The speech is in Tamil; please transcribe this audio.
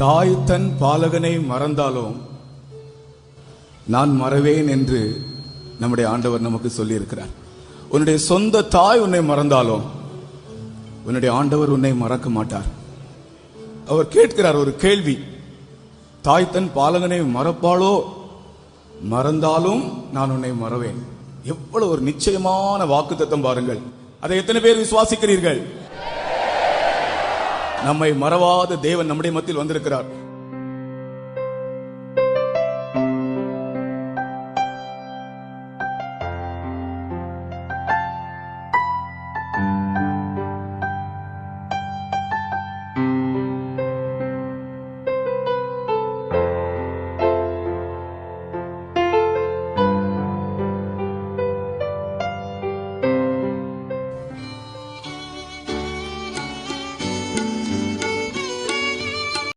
தாய் தன் பாலகனை மறந்தாலும் நான் மறவேன் என்று நம்முடைய ஆண்டவர் நமக்கு சொல்லி இருக்கிறார். உன்னுடைய சொந்த தாய் உன்னை மறந்தாலும் உன்னுடைய ஆண்டவர் உன்னை மறக்க மாட்டார். அவர் கேட்கிறார் ஒரு கேள்வி, தாய் தன் பாலகனை மறப்பாளோ? மறந்தாலும் நான் உன்னை மறவேன். எவ்வளவு ஒரு நிச்சயமான வாக்குத்தத்தம் பாருங்கள். அதை எத்தனை பேர் விசுவாசிக்கிறீர்கள்? நம்மை மறவாத தேவன் நம்முடைய மத்தியில் வந்திருக்கிறார்.